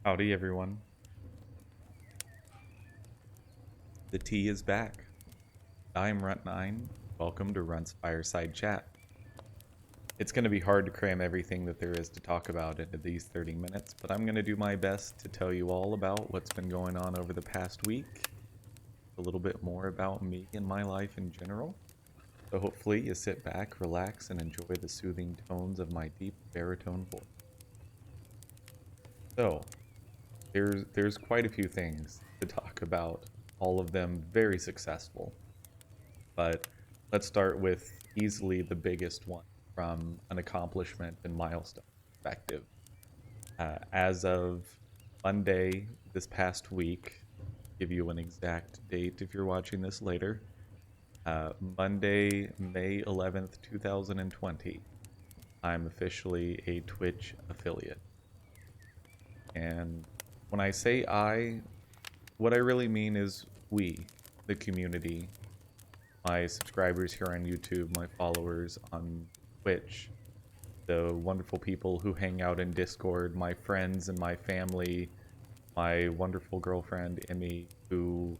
Howdy, everyone. The tea is back. I'm Runt9. Welcome to Runt's Fireside Chat. It's going to be hard to cram everything that there is to talk about into these 30 minutes, but I'm going to do my best to tell you all about what's been going on over the past week, a little bit more about me and my life in general. So hopefully you sit back, relax, and enjoy the soothing tones of my deep baritone voice. So, there's quite a few things to talk about, all of them very successful. But let's start with easily the biggest one from an accomplishment and milestone perspective. As of Monday this past week, give you an exact date if you're watching this later. Monday, May 11th, 2020, I'm officially a Twitch affiliate. And when I say what I really mean is we, the community, my subscribers here on YouTube, my followers on Twitch, the wonderful people who hang out in Discord, my friends and my family, my wonderful girlfriend, Emmy, who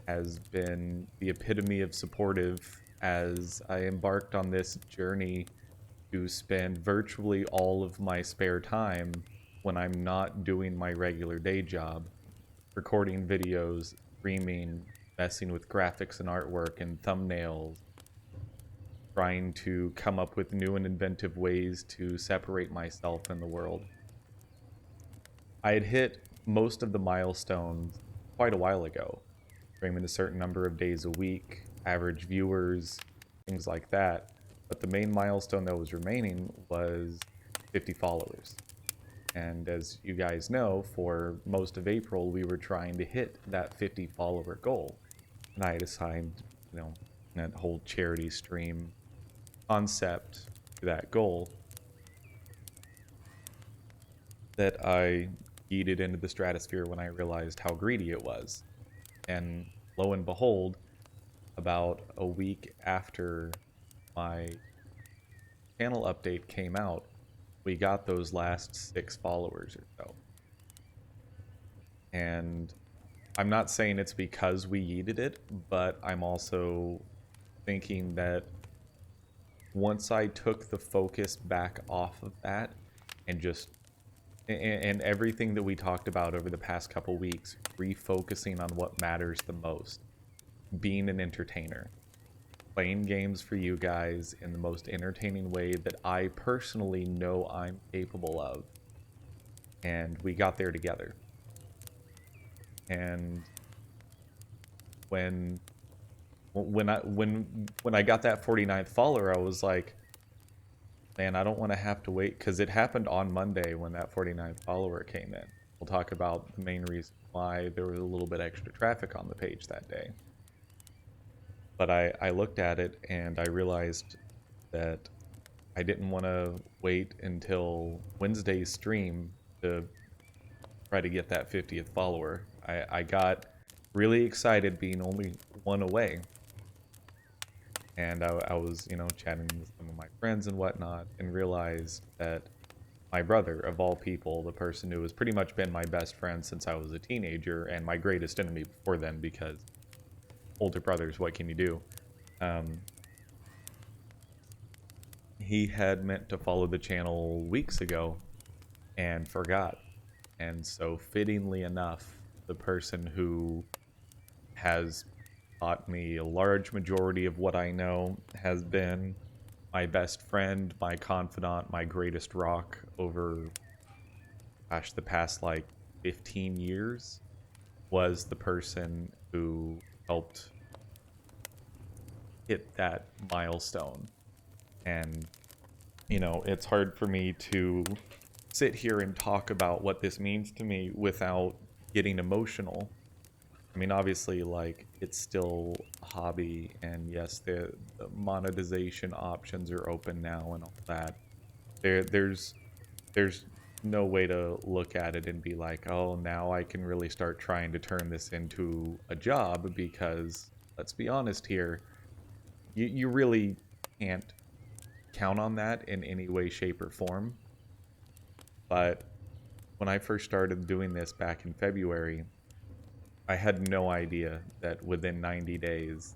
has been the epitome of supportive as I embarked on this journey to spend virtually all of my spare time when I'm not doing my regular day job, recording videos, streaming, messing with graphics and artwork and thumbnails, trying to come up with new and inventive ways to separate myself in the world. I had hit most of the milestones quite a while ago, streaming a certain number of days a week, average viewers, things like that. But the main milestone that was remaining was 50 followers. And as you guys know, for most of April, we were trying to hit that 50 follower goal. And I had assigned, that whole charity stream concept to that goal that I yeeted into the stratosphere when I realized how greedy it was. And lo and behold, about a week after my channel update came out, we got those last 6 followers or so. And I'm not saying it's because we yeeted it, but I'm also thinking that once I took the focus back off of that and just and everything that we talked about over the past couple weeks, refocusing on what matters the most, being an entertainer, playing games for you guys in the most entertaining way that I personally know I'm capable of. And we got there together. And when I got that 49th follower, I was like, man, I don't want to have to wait, because it happened on Monday when that 49th follower came in. We'll talk about the main reason why there was a little bit extra traffic on the page that day. But I looked at it and I realized that I didn't want to wait until Wednesday's stream to try to get that 50th follower. I got really excited being only one away. And I was, chatting with some of my friends and whatnot, and realized that my brother, of all people, the person who has pretty much been my best friend since I was a teenager, and my greatest enemy before then, because older brothers, what can you do? He had meant to follow the channel weeks ago and forgot. And so, fittingly enough, the person who has taught me a large majority of what I know, has been my best friend, my confidant, my greatest rock over, the past like 15 years, was the person who helped hit that milestone. And, it's hard for me to sit here and talk about what this means to me without getting emotional. I mean, obviously, like, it's still a hobby, and yes, the monetization options are open now and all that. There's no way to look at it and be like, oh, now I can really start trying to turn this into a job, because let's be honest here, you really can't count on that in any way, shape, or form. But when I first started doing this back in February, I had no idea that within 90 days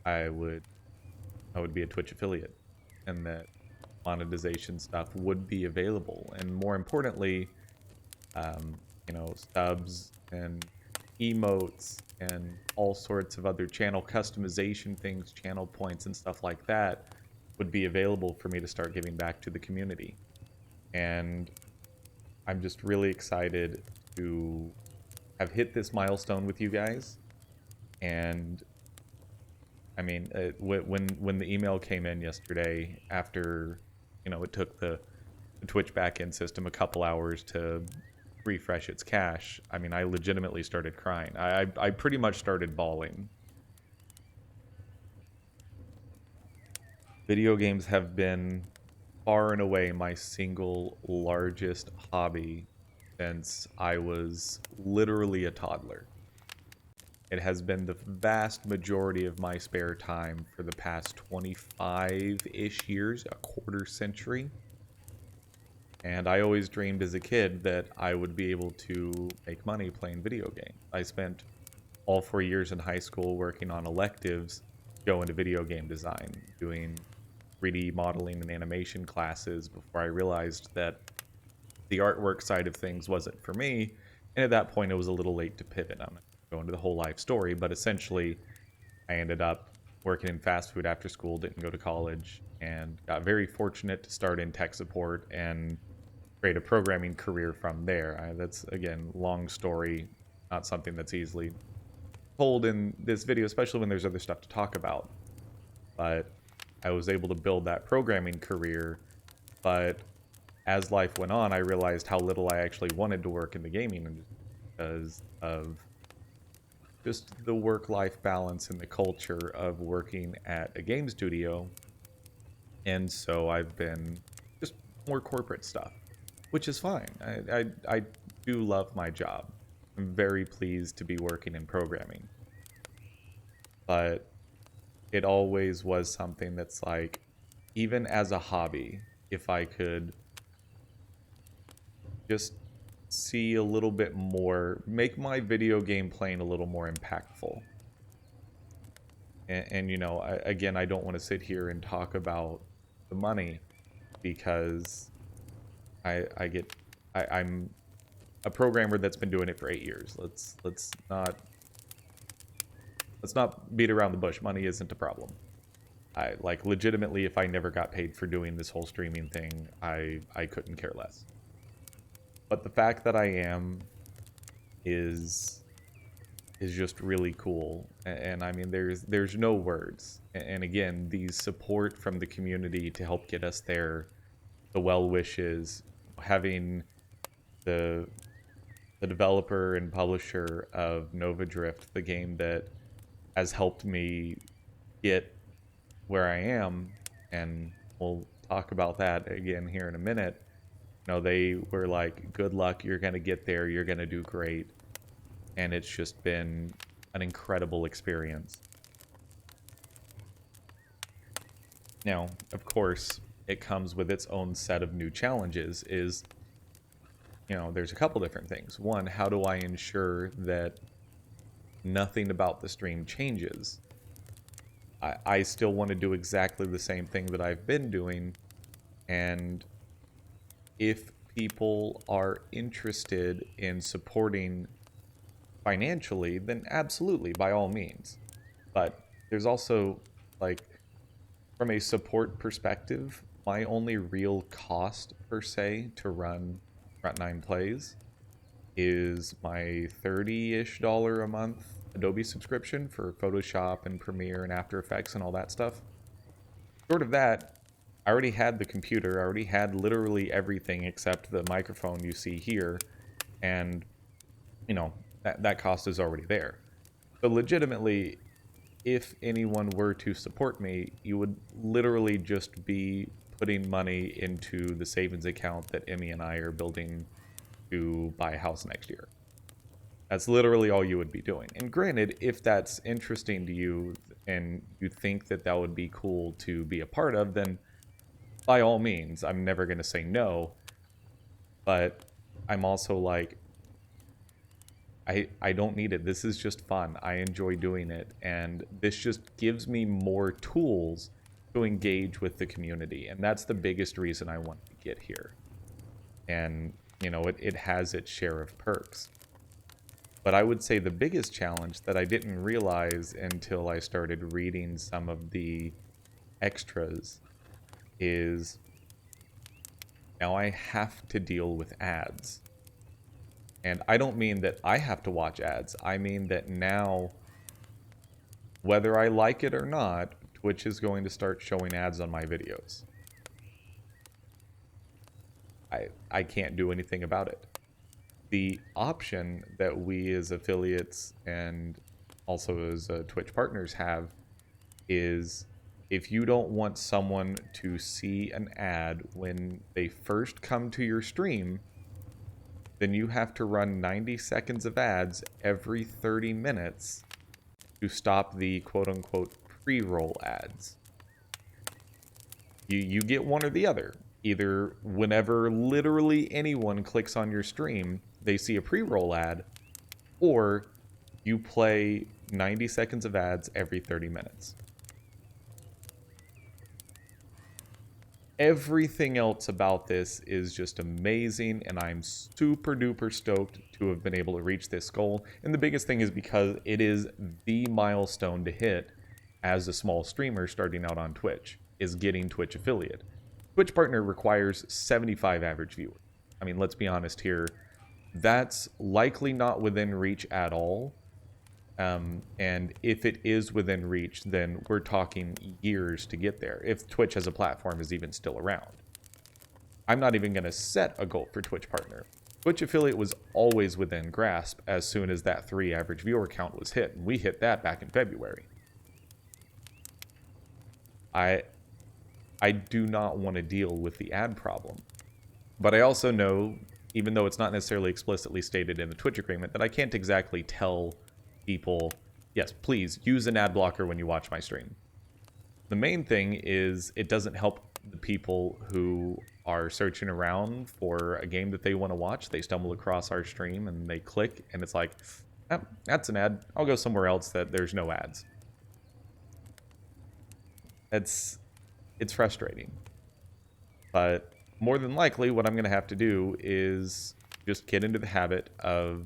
I would be a Twitch affiliate, and that monetization stuff would be available, and more importantly, um, subs and emotes and all sorts of other channel customization things, channel points and stuff like that would be available for me to start giving back to the community. And I'm just really excited to have hit this milestone with you guys. And I mean, when the email came in yesterday, after it took the Twitch backend system a couple hours to refresh its cache, I mean, I legitimately started crying. I pretty much started bawling. Video games have been far and away my single largest hobby since I was literally a toddler. It has been the vast majority of my spare time for the past 25-ish years, a quarter century. And I always dreamed as a kid that I would be able to make money playing video games. I spent all 4 years in high school working on electives, going to video game design, doing 3D modeling and animation classes before I realized that the artwork side of things wasn't for me. And at that point, it was a little late to pivot. I'm not going to go into the whole life story, but essentially, I ended up working in fast food after school, didn't go to college, and got very fortunate to start in tech support and create a programming career from there. That's, again, long story, not something that's easily told in this video, especially when there's other stuff to talk about. But I was able to build that programming career, but as life went on, I realized how little I actually wanted to work in the gaming industry because of just the work-life balance and the culture of working at a game studio. And so I've been just more corporate stuff, which is fine. I do love my job. I'm very pleased to be working in programming. But it always was something that's like, even as a hobby, if I could just see a little bit more, make my video game playing a little more impactful. And again, I don't want to sit here and talk about the money because I'm a programmer that's been doing it for 8 years. Let's not beat around the bush. Money isn't a problem. I legitimately, if I never got paid for doing this whole streaming thing, I couldn't care less. But the fact that I am is just really cool. And I mean, there's no words. And again, the support from the community to help get us there, the well wishes, having the developer and publisher of Nova Drift, the game that has helped me get where I am, and we'll talk about that again here in a minute. They were like, good luck, you're going to get there, you're going to do great. And it's just been an incredible experience. Now, of course, it comes with its own set of new challenges. There's a couple different things. One, how do I ensure that nothing about the stream changes? I still want to do exactly the same thing that I've been doing, and if people are interested in supporting financially, then absolutely, by all means. But there's also, from a support perspective, my only real cost, per se, to run Runt 9 Plays is my $30-ish a month Adobe subscription for Photoshop and Premiere and After Effects and all that stuff. Short of that, I already had the computer, I already had literally everything except the microphone you see here, and, that cost is already there. So legitimately, if anyone were to support me, you would literally just be putting money into the savings account that Emmy and I are building to buy a house next year. That's literally all you would be doing. And granted, if that's interesting to you and you think that that would be cool to be a part of, then by all means, I'm never going to say no. But I'm also like, I don't need it. This is just fun. I enjoy doing it. And this just gives me more tools to engage with the community. And that's the biggest reason I want to get here. And, you know, it has its share of perks. But I would say the biggest challenge that I didn't realize until I started reading some of the extras is now I have to deal with ads. And I don't mean that I have to watch ads. I mean that now, whether I like it or not, Twitch is going to start showing ads on my videos. I can't do anything about it. The option that we as affiliates and also as Twitch partners have is if you don't want someone to see an ad when they first come to your stream, then you have to run 90 seconds of ads every 30 minutes to stop the quote-unquote pre-roll ads. You get one or the other. Either whenever literally anyone clicks on your stream, they see a pre-roll ad, or you play 90 seconds of ads every 30 minutes. Everything else about this is just amazing, and I'm super duper stoked to have been able to reach this goal. And the biggest thing is because it is the milestone to hit as a small streamer starting out on Twitch, is getting Twitch affiliate. Twitch partner requires 75 average viewers. I mean, let's be honest here. That's likely not within reach at all. And if it is within reach, then we're talking years to get there, if Twitch as a platform is even still around. I'm not even going to set a goal for Twitch partner. Twitch affiliate was always within grasp as soon as that 3 average viewer count was hit, and we hit that back in February. I do not want to deal with the ad problem. But I also know, even though it's not necessarily explicitly stated in the Twitch agreement, that I can't exactly tell people, yes, please use an ad blocker when you watch my stream. The main thing is it doesn't help the people who are searching around for a game that they want to watch. They stumble across our stream and they click and it's like, oh, that's an ad. I'll go somewhere else that there's no ads. It's frustrating. But more than likely what I'm going to have to do is just get into the habit of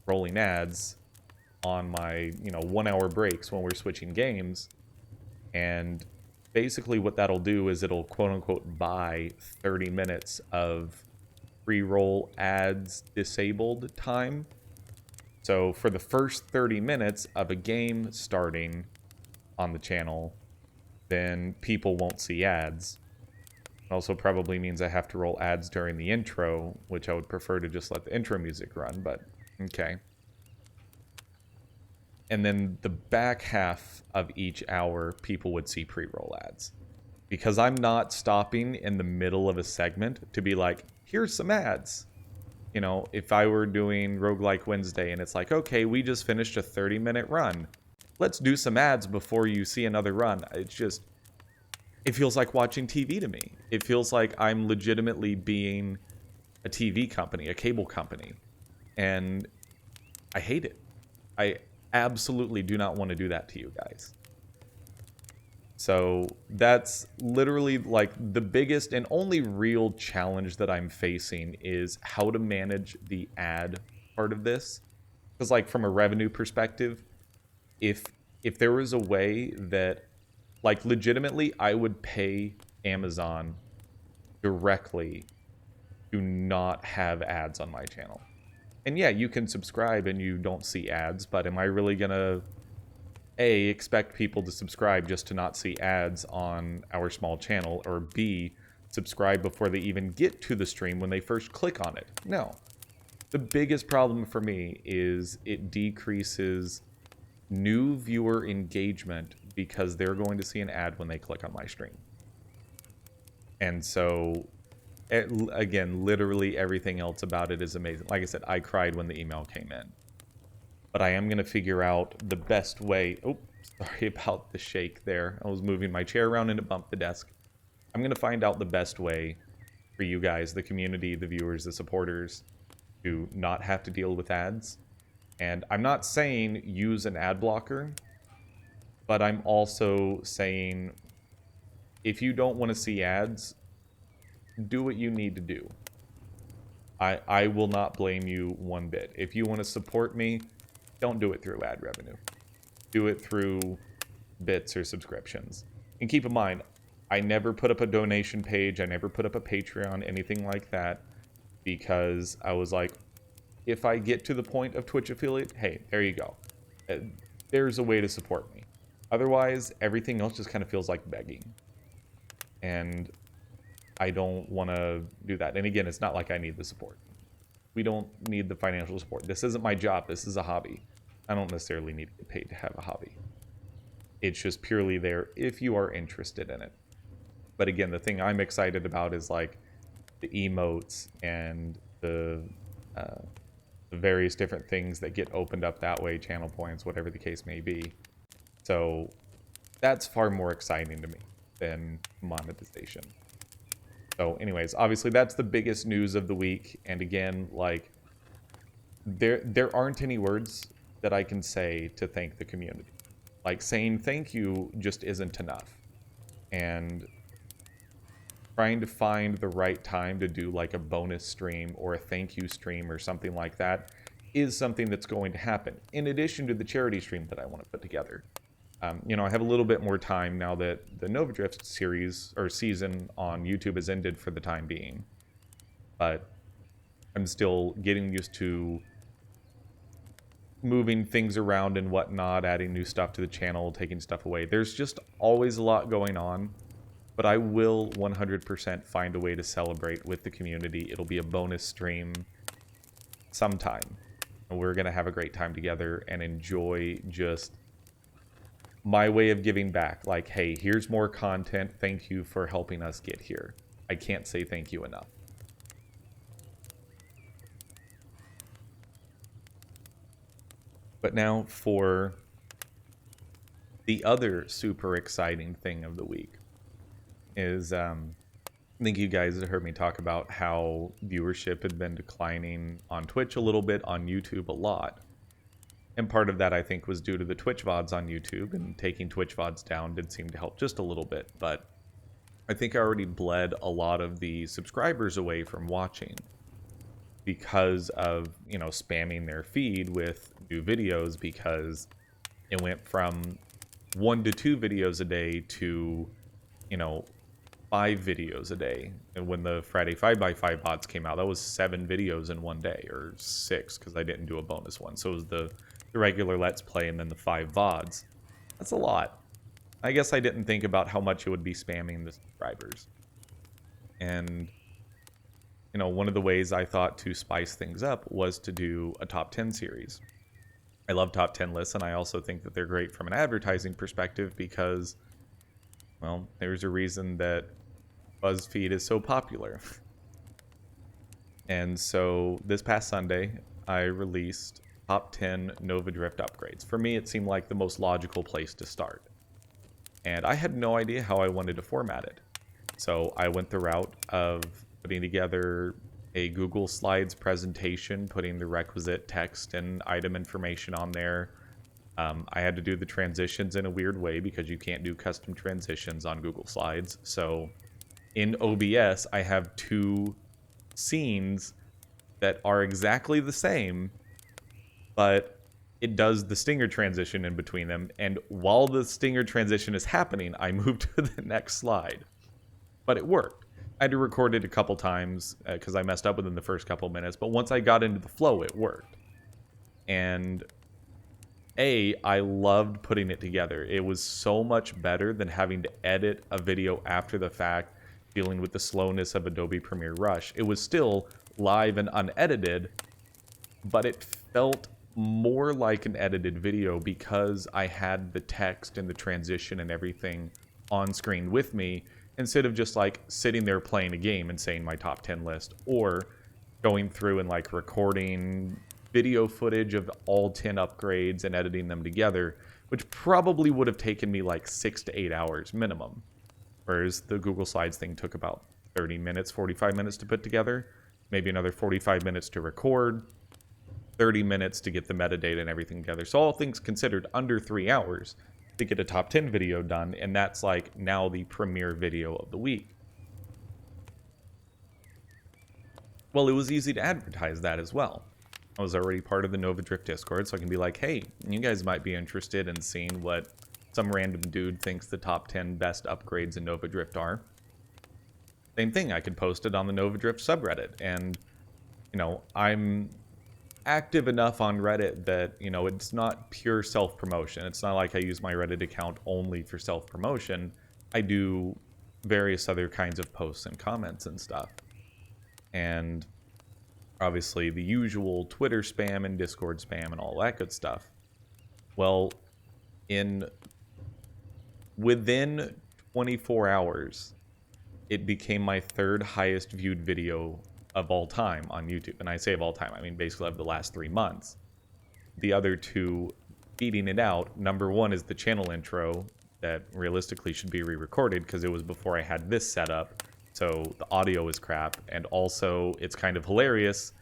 rolling ads on my, 1 hour breaks when we're switching games. And basically what that'll do is it'll quote unquote buy 30 minutes of pre-roll ads disabled time. So for the first 30 minutes of a game starting on the channel, then people won't see ads. It also probably means I have to roll ads during the intro, which I would prefer to just let the intro music run, but okay. And then the back half of each hour, people would see pre-roll ads. Because I'm not stopping in the middle of a segment to be like, here's some ads. If I were doing Roguelike Wednesday and it's like, okay, we just finished a 30-minute run. Let's do some ads before you see another run. It feels like watching TV to me. It feels like I'm legitimately being a TV company, a cable company. And I hate it. I absolutely do not want to do that to you guys. So that's literally like the biggest and only real challenge that I'm facing is how to manage the ad part of this. Because like from a revenue perspective, if there was a way that like legitimately I would pay Amazon directly to not have ads on my channel. And yeah, you can subscribe and you don't see ads, but am I really gonna A, expect people to subscribe just to not see ads on our small channel, or B, subscribe before they even get to the stream when they first click on it? No. The biggest problem for me is it decreases new viewer engagement because they're going to see an ad when they click on my stream. And so again, literally everything else about it is amazing. Like I said, I cried when the email came in. But I am going to figure out the best way. Oh, sorry about the shake there. I was moving my chair around and it bumped the desk. I'm going to find out the best way for you guys, the community, the viewers, the supporters, to not have to deal with ads. And I'm not saying use an ad blocker, but I'm also saying if you don't want to see ads, do what you need to do. I will not blame you one bit. If you want to support me, don't do it through ad revenue. Do it through bits or subscriptions. And keep in mind, I never put up a donation page. I never put up a Patreon, anything like that, because I was like, if I get to the point of Twitch affiliate, hey, there you go. There's a way to support me. Otherwise, everything else just kind of feels like begging. And I don't want to do that. And again, it's not like I need the support. We don't need the financial support. This isn't my job. This is a hobby. I don't necessarily need to get paid to have a hobby. It's just purely there if you are interested in it. But again, the thing I'm excited about is like the emotes and the various different things that get opened up that way, channel points, whatever the case may be. So that's far more exciting to me than monetization. So anyways, obviously that's the biggest news of the week. And again, like there aren't any words that I can say to thank the community. Like saying thank you just isn't enough. And trying to find the right time to do like a bonus stream or a thank you stream or something like that is something that's going to happen. In addition to the charity stream that I want to put together. You know, I have a little bit more time now that the Nova Drift series or season on YouTube has ended for the time being. But I'm still getting used to moving things around and whatnot, adding new stuff to the channel, taking stuff away. There's just always a lot going on. But I will 100% find a way to celebrate with the community. It'll be a bonus stream sometime. And we're going to have a great time together and enjoy just my way of giving back. Like, hey, here's more content. Thank you for helping us get here. I can't say thank you enough. But now for the other super exciting thing of the week is, I think you guys have heard me talk about how viewership had been declining on Twitch a little bit, on YouTube a lot. And part of that, I think, was due to the Twitch VODs on YouTube, and taking Twitch VODs down did seem to help just a little bit. But I think I already bled a lot of the subscribers away from watching because of, you know, spamming their feed with new videos, because it went from 1 to 2 videos a day to, you know, 5 videos a day. And when the Friday 5x5 bots came out, that was 7 videos in one day, or 6 because I didn't do a bonus one. So it was the regular Let's Play and then the 5 VODs. That's a lot. I guess I didn't think about how much it would be spamming the subscribers. And, you know, one of the ways I thought to spice things up was to do a top 10 series. I love top 10 lists, and I also think that they're great from an advertising perspective because, well, there's a reason that BuzzFeed is so popular. And so this past Sunday, I released top 10 Nova Drift upgrades. For me, it seemed like the most logical place to start. And I had no idea how I wanted to format it. So I went the route of putting together a Google Slides presentation, putting the requisite text and item information on there. I had to do the transitions in a weird way because you can't do custom transitions on Google Slides. So in OBS, I have 2 scenes that are exactly the same, but it does the stinger transition in between them. And while the stinger transition is happening, I move to the next slide. But it worked. I had to record it a couple times because I messed up within the first couple minutes. But once I got into the flow, it worked. And I loved putting it together. It was so much better than having to edit a video after the fact, dealing with the slowness of Adobe Premiere Rush. It was still live and unedited, but it felt more like an edited video because I had the text and the transition and everything on screen with me, instead of just like sitting there playing a game and saying my top 10 list, or going through and like recording video footage of all 10 upgrades and editing them together, which probably would have taken me like 6 to 8 hours minimum. Whereas the Google Slides thing took about 30 minutes, 45 minutes to put together, maybe another 45 minutes to record, 30 minutes to get the metadata and everything together. So all things considered, under 3 hours to get a top 10 video done, and that's like now the premiere video of the week. Well, it was easy to advertise that as well. I was already part of the Nova Drift Discord, so I can be like, hey, you guys might be interested in seeing what some random dude thinks the top 10 best upgrades in Nova Drift are. Same thing, I could post it on the Nova Drift subreddit, and, you know, I'm active enough on Reddit that, you know, it's not pure self-promotion. It's not like I use my Reddit account only for self-promotion. I do various other kinds of posts and comments and stuff. And obviously the usual Twitter spam and Discord spam and all that good stuff. Well, within 24 hours, it became my third highest viewed video of all time on YouTube. And I say of all time, I mean basically of the last 3 months. The other two beating it out, number one is the channel intro that realistically should be re-recorded because it was before I had this set up. So the audio is crap, and also it's kind of hilarious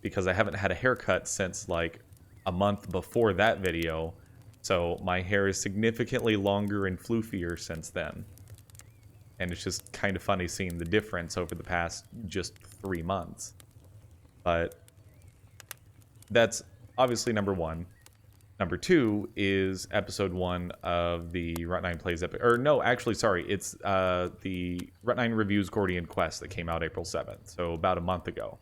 because I haven't had a haircut since like a month before that video, so my hair is significantly longer and floofier since then. And it's just kind of funny seeing the difference over the past just 3 months. But that's obviously number one. Number two is episode 1 of the Runt9 Plays episode. Or no, actually, sorry. It's the Runt9 Reviews Gordian Quest that came out April 7th. So about a month ago.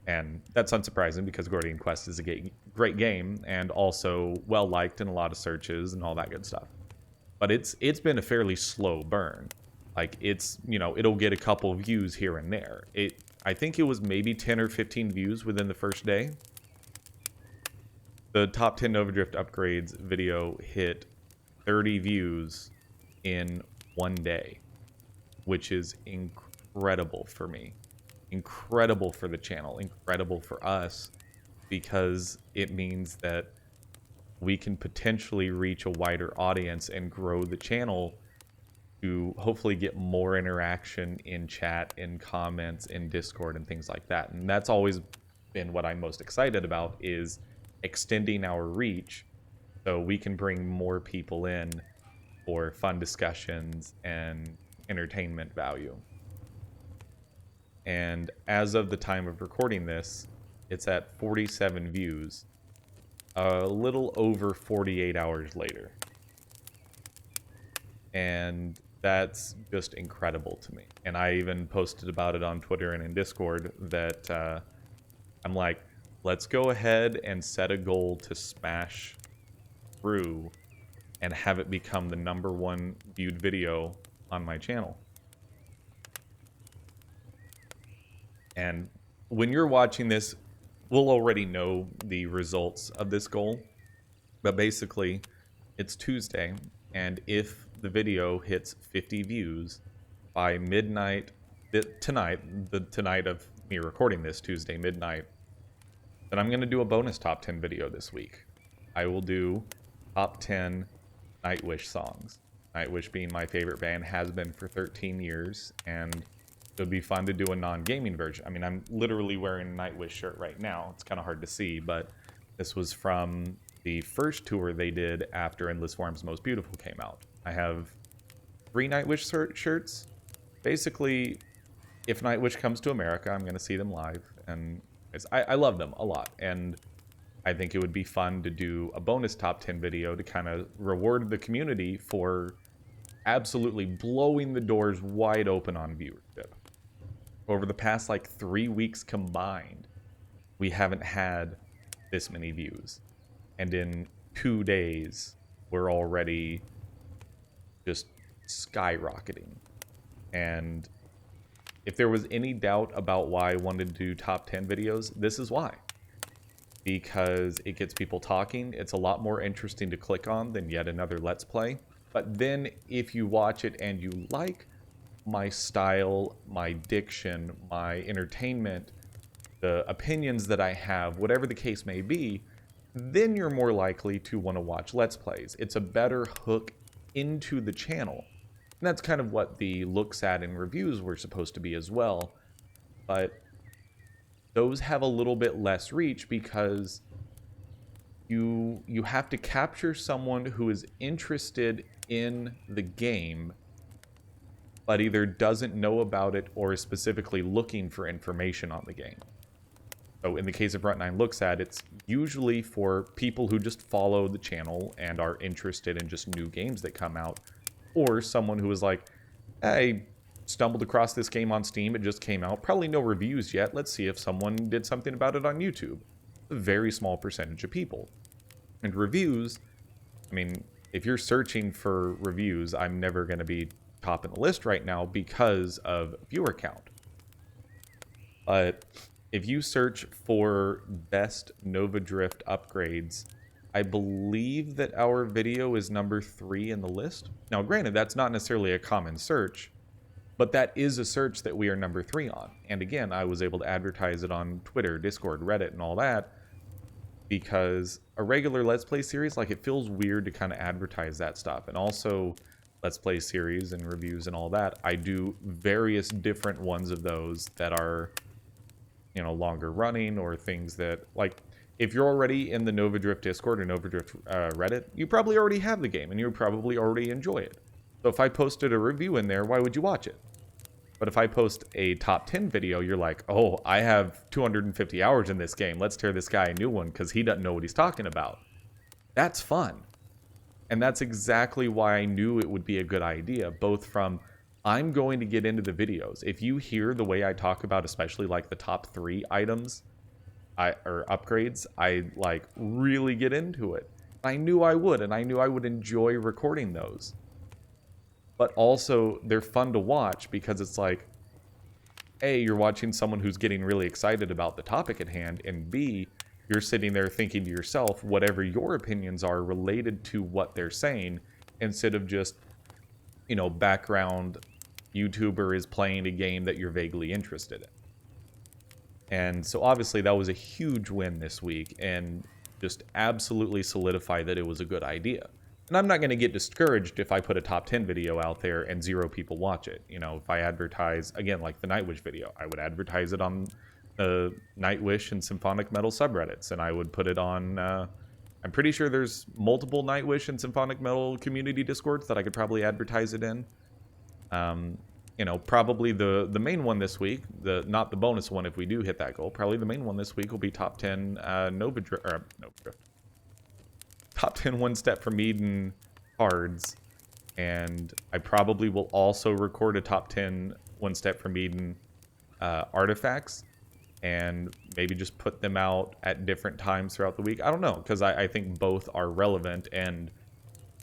And that's unsurprising because Gordian Quest is a great game and also well-liked in a lot of searches and all that good stuff. But it's been a fairly slow burn. Like, it's, you know, it'll get a couple views here and there. I think it was maybe 10 or 15 views within the first day. The top 10 Nova Drift upgrades video hit 30 views in 1 day, which is incredible for me. Incredible for the channel, incredible for us, because it means that we can potentially reach a wider audience and grow the channel to hopefully get more interaction in chat, in comments, in Discord, and things like that. And that's always been what I'm most excited about, is extending our reach so we can bring more people in for fun discussions and entertainment value. And as of the time of recording this, it's at 47 views, a little over 48 hours later. And that's just incredible to me. And I even posted about it on Twitter and in Discord that I'm like, let's go ahead and set a goal to smash through and have it become the #1 viewed video on my channel. And when you're watching this, we'll already know the results of this goal. But basically, it's Tuesday, and if the video hits 50 views by midnight tonight, the tonight of me recording this, Tuesday midnight, then I'm going to do a bonus top 10 video this week. I will do top 10 Nightwish songs. Nightwish being my favorite band, has been for 13 years, and it would be fun to do a non-gaming version. I mean, I'm literally wearing a Nightwish shirt right now. It's kind of hard to see, but this was from the first tour they did after Endless Forms Most Beautiful came out. I have 3 Nightwish shirts. Basically, if Nightwish comes to America, I'm going to see them live, and I love them a lot, and I think it would be fun to do a bonus top 10 video to kind of reward the community for absolutely blowing the doors wide open on viewership. Over the past like 3 weeks combined, we haven't had this many views. And in 2 days, we're already just skyrocketing. And if there was any doubt about why I wanted to do top 10 videos, this is why. Because it gets people talking. It's a lot more interesting to click on than yet another Let's Play. But then if you watch it and you like my style, my diction, my entertainment, the opinions that I have, whatever the case may be, then you're more likely to want to watch Let's Plays. It's a better hook into the channel. And that's kind of what the looks at and reviews were supposed to be as well. But those have a little bit less reach because you have to capture someone who is interested in the game but either doesn't know about it or is specifically looking for information on the game. So in the case of Runt9 Looks At, it's usually for people who just follow the channel and are interested in just new games that come out, or someone who is like, I stumbled across this game on Steam, it just came out, probably no reviews yet, let's see if someone did something about it on YouTube. A very small percentage of people. And reviews, I mean, if you're searching for reviews, I'm never going to be top in the list right now because of viewer count. But if you search for best Nova Drift upgrades, I believe that our video is number 3 in the list. Now, granted, that's not necessarily a common search, but that is a search that we are number 3 on. And again, I was able to advertise it on Twitter, Discord, Reddit, and all that, because a regular Let's Play series, like, it feels weird to kind of advertise that stuff. And also, Let's Play series and reviews and all that, I do various different ones of those that are, you know, longer running, or things that, like, if you're already in the Nova Drift Discord or Nova Drift Reddit, you probably already have the game and you probably already enjoy it. So if I posted a review in there, why would you watch it? But if I post a top 10 video, you're like, oh, I have 250 hours in this game. Let's tear this guy a new one because he doesn't know what he's talking about. That's fun. And that's exactly why I knew it would be a good idea, both from I'm going to get into the videos. If you hear the way I talk about, especially like the top 3 items or upgrades, I like really get into it. I knew I would, and I knew I would enjoy recording those. But also, they're fun to watch because it's like, A, you're watching someone who's getting really excited about the topic at hand, and B, you're sitting there thinking to yourself whatever your opinions are related to what they're saying, instead of just, you know, background YouTuber is playing a game that you're vaguely interested in. And so obviously that was a huge win this week, and just absolutely solidified that it was a good idea. And I'm not going to get discouraged if I put a top 10 video out there and 0 people watch it. You know, if I advertise, again, like the Nightwish video, I would advertise it on the Nightwish and Symphonic Metal subreddits, and I would put it on, I'm pretty sure there's multiple Nightwish and Symphonic Metal community Discords that I could probably advertise it in. You know, probably the main one this week, not the bonus one if we do hit that goal, probably the main one this week will be top 10 Nova Drift, top 10 One Step from Eden cards, and I probably will also record a top 10 One Step from Eden artifacts, and maybe just put them out at different times throughout the week. I don't know, because I think both are relevant, and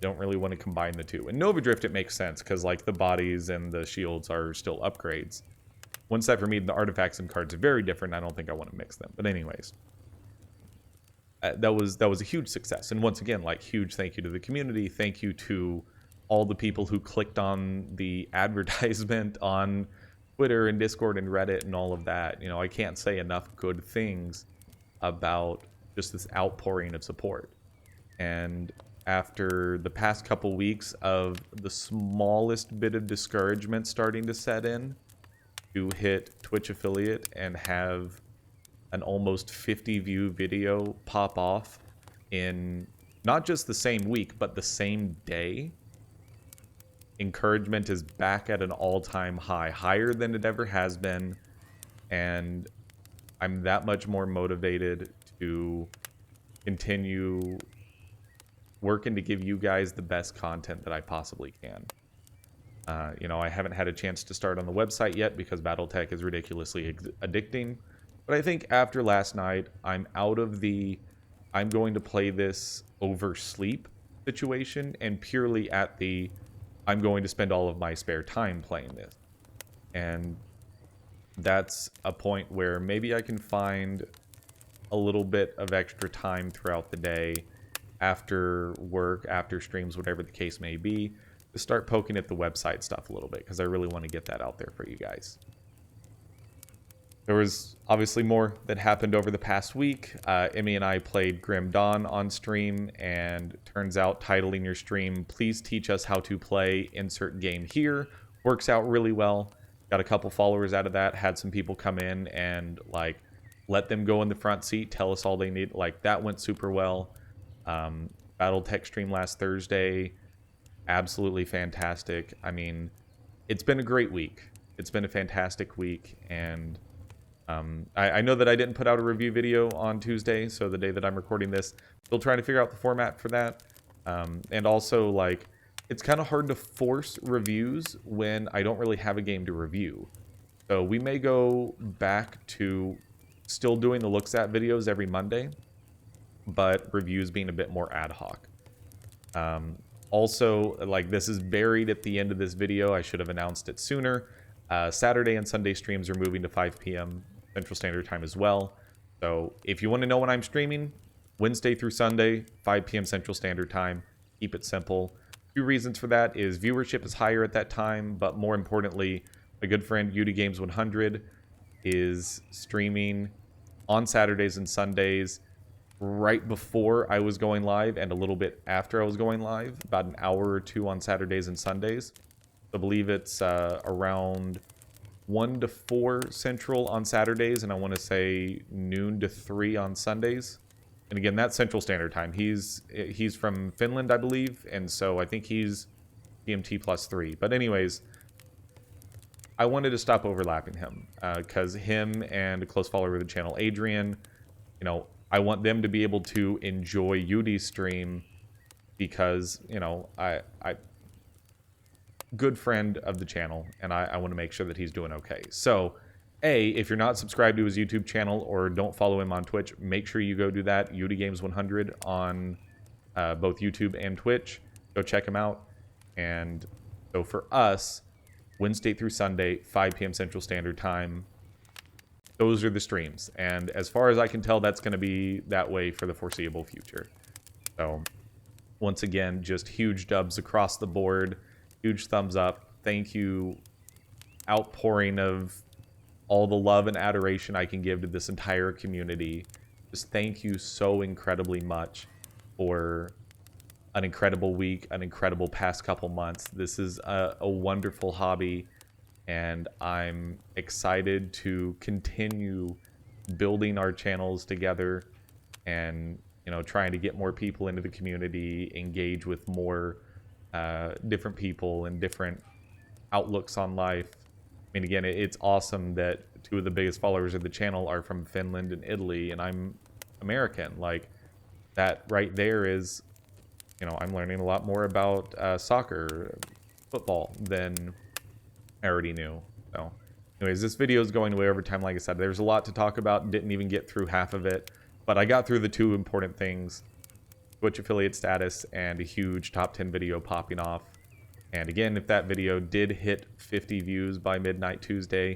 don't really want to combine the two. In Nova Drift, it makes sense, because like the bodies and the shields are still upgrades. One Step from Eden, the artifacts and cards are very different. I don't think I want to mix them. But anyways, that was a huge success. And once again, like, huge thank you to the community. Thank you to all the people who clicked on the advertisement on Twitter and Discord and Reddit and all of that. You know, I can't say enough good things about just this outpouring of support. And after the past couple weeks of the smallest bit of discouragement starting to set in, to hit Twitch affiliate and have an almost 50 view video pop off in not just the same week, but the same day, encouragement is back at an all-time high, higher than it ever has been, and I'm that much more motivated to continue working to give you guys the best content that I possibly can. You know, I haven't had a chance to start on the website yet because Battletech is ridiculously addicting, but I think after last night, I'm out of the I'm going to play this over sleep situation, and purely at the I'm going to spend all of my spare time playing this. And that's a point where maybe I can find a little bit of extra time throughout the day, after work, after streams, whatever the case may be, to start poking at the website stuff a little bit, because I really want to get that out there for you guys. There was obviously more that happened over the past week. Emmy and I played Grim Dawn on stream, and turns out titling your stream, "Please teach us how to play insert game here," works out really well. Got a couple followers out of that, had some people come in and like let them go in the front seat, tell us all they need. Like that went super well. Battletech stream last Thursday, absolutely fantastic. I mean, it's been a great week. It's been a fantastic week, and I know that I didn't put out a review video on Tuesday, so the day that I'm recording this, still trying to figure out the format for that. And also, like, it's kind of hard to force reviews when I don't really have a game to review. So we may go back to still doing the looks at videos every Monday, but reviews being a bit more ad hoc. Also, like, this is buried at the end of this video. I should have announced it sooner. Saturday and Sunday streams are moving to 5 p.m. Central Standard Time as well. So if you want to know when I'm streaming, Wednesday through Sunday, 5 p.m. Central Standard Time. Keep it simple. Two reasons for that is viewership is higher at that time, but more importantly, my good friend Howdy Games 100 is streaming on Saturdays and Sundays right before I was going live and a little bit after I was going live, about an hour or two on Saturdays and Sundays. I believe it's around 1 to 4 Central on Saturdays, and I want to say noon to 3 on Sundays. And again, that's Central Standard Time. He's from Finland, I believe, and so I think he's GMT +3. But anyways, I wanted to stop overlapping him because him and a close follower of the channel, Adrian, you know, I want them to be able to enjoy Howdy's stream because, you know, I good friend of the channel, and I want to make sure that he's doing okay. So, if you're not subscribed to his YouTube channel or don't follow him on Twitch, make sure you go do that. Howdy Games 100 on both YouTube and Twitch. Go check him out. And so for us, Wednesday through Sunday, 5 p.m. Central Standard Time, those are the streams. And as far as I can tell, that's going to be that way for the foreseeable future. So, once again, just huge dubs across the board. Huge thumbs up. Thank you. Outpouring of all the love and adoration I can give to this entire community. Just thank you so incredibly much for an incredible week, an incredible past couple months. This is a wonderful hobby, and I'm excited to continue building our channels together and, you know, trying to get more people into the community, engage with more different people and different outlooks on life. I mean, again, it's awesome that two of the biggest followers of the channel are from Finland and Italy, and I'm American. Like, that right there is, you know, I'm learning a lot more about soccer, football than I already knew. So, anyways, this video is going way over time. Like I said, there's a lot to talk about. Didn't even get through half of it, but I got through the two important things: Twitch affiliate status and a huge top 10 video popping off. And again, if that video did hit 50 views by midnight Tuesday,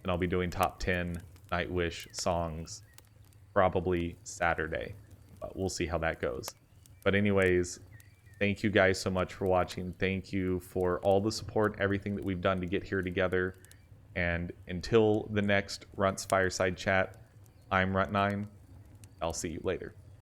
then I'll be doing top 10 Nightwish songs probably Saturday. But we'll see how that goes. But anyways, thank you guys so much for watching. Thank you for all the support, everything that we've done to get here together. And until the next Runt's Fireside Chat, I'm Runt9. I'll see you later.